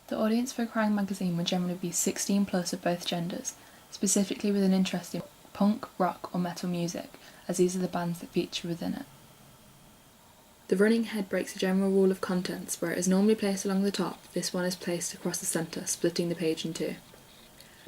The audience for Kerrang magazine would generally be 16 plus of both genders, specifically with an interest in punk, rock or metal music, as these are the bands that feature within it. The running head breaks a general rule of contents. Where it is normally placed along the top, this one is placed across the centre, splitting the page in two.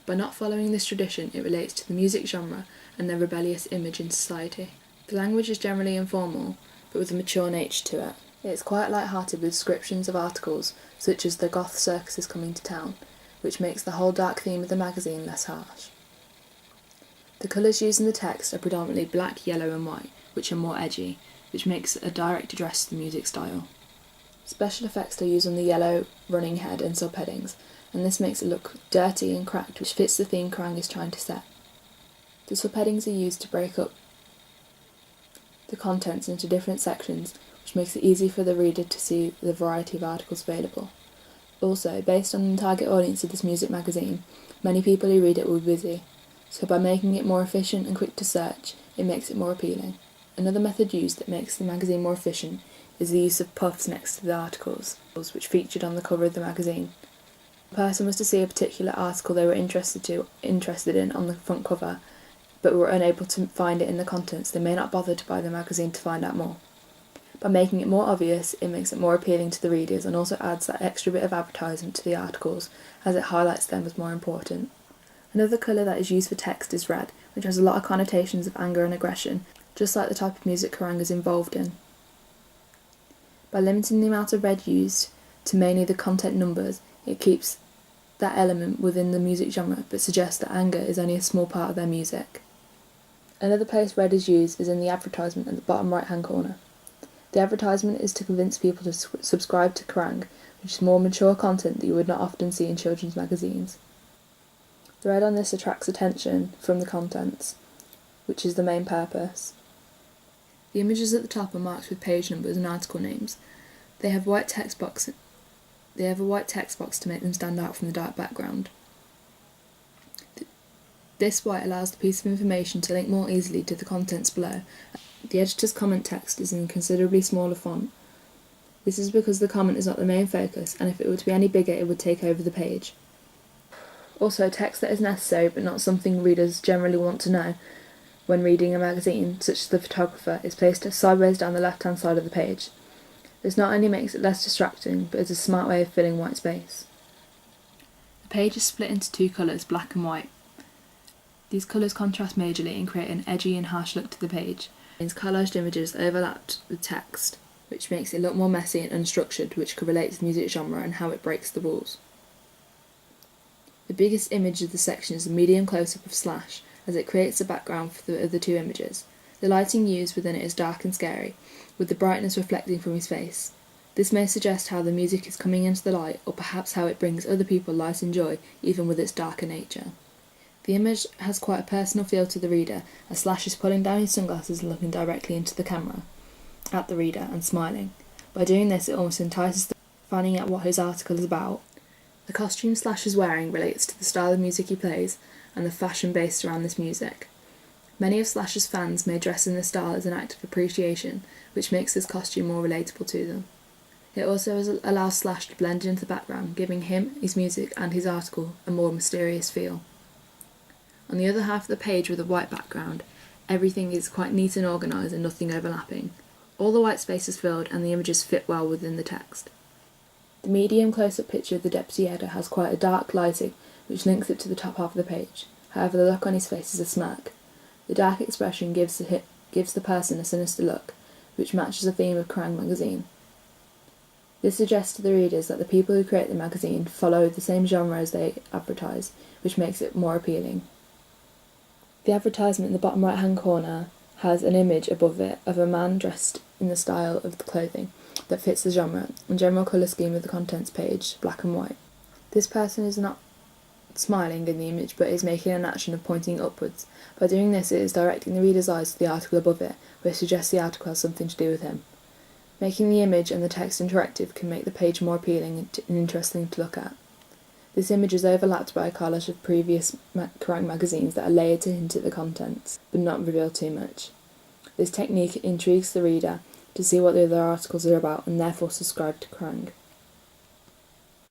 By not following this tradition, it relates to the music genre and their rebellious image in society. The language is generally informal, but with a mature nature to it. It is quite light-hearted with descriptions of articles, such as the goth circus is coming to town, which makes the whole dark theme of the magazine less harsh. The colours used in the text are predominantly black, yellow and white, which are more edgy, which makes a direct address to the music style. Special effects are used on the yellow running head and subheadings, and this makes it look dirty and cracked, which fits the theme Kerrang is trying to set. The subheadings are used to break up the contents into different sections, which makes it easy for the reader to see the variety of articles available. Also, based on the target audience of this music magazine, many people who read it will be busy, so by making it more efficient and quick to search, it makes it more appealing. Another method used that makes the magazine more efficient is the use of puffs next to the articles, which featured on the cover of the magazine. If a person was to see a particular article they were interested in on the front cover, but were unable to find it in the contents, they may not bother to buy the magazine to find out more. By making it more obvious, it makes it more appealing to the readers and also adds that extra bit of advertisement to the articles, as it highlights them as more important. Another colour that is used for text is red, which has a lot of connotations of anger and aggression, just like the type of music Kerrang is involved in. By limiting the amount of red used to mainly the content numbers, it keeps that element within the music genre, but suggests that anger is only a small part of their music. Another place red is used is in the advertisement at the bottom right hand corner. The advertisement is to convince people to subscribe to Kerrang, which is more mature content that you would not often see in children's magazines. The red on this attracts attention from the contents, which is the main purpose. The images at the top are marked with page numbers and article names. They have a white text box to make them stand out from the dark background. This white allows the piece of information to link more easily to the contents below. The editor's comment text is in considerably smaller font. This is because the comment is not the main focus, and if it were to be any bigger it would take over the page. Also, text that is necessary but not something readers generally want to know when reading a magazine, such as the photographer, is placed sideways down the left-hand side of the page. This not only makes it less distracting, but is a smart way of filling white space. The page is split into two colours, black and white. These colours contrast majorly and create an edgy and harsh look to the page. It collaged images overlapped with text, which makes it look more messy and unstructured, which could relate to the music genre and how it breaks the rules. The biggest image of the section is a medium close-up of Slash, as it creates the background for the other two images. The lighting used within it is dark and scary, with the brightness reflecting from his face. This may suggest how the music is coming into the light, or perhaps how it brings other people light and joy, even with its darker nature. The image has quite a personal feel to the reader, as Slash is pulling down his sunglasses and looking directly into the camera, at the reader, and smiling. By doing this, it almost entices them finding out what his article is about. The costume Slash is wearing relates to the style of music he plays, and the fashion based around this music. Many of Slash's fans may dress in this style as an act of appreciation, which makes this costume more relatable to them. It also allows Slash to blend into the background, giving him, his music and his article a more mysterious feel. On the other half of the page with a white background, everything is quite neat and organised and nothing overlapping. All the white space is filled and the images fit well within the text. The medium close-up picture of the deputy editor has quite a dark lighting which links it to the top half of the page. However, the look on his face is a smirk. The dark expression gives the person a sinister look, which matches the theme of Kerrang magazine. This suggests to the readers that the people who create the magazine follow the same genre as they advertise, which makes it more appealing. The advertisement in the bottom right-hand corner has an image above it of a man dressed in the style of the clothing that fits the genre and general colour scheme of the contents page, black and white. This person is not smiling in the image but is making an action of pointing upwards. By doing this, it is directing the reader's eyes to the article above it, which suggests the article has something to do with him. Making the image and the text interactive can make the page more appealing and interesting to look at. This image is overlapped by a collage of previous Kerrang magazines that are layered to hint at the contents, but not reveal too much. This technique intrigues the reader to see what the other articles are about and therefore subscribe to Kerrang.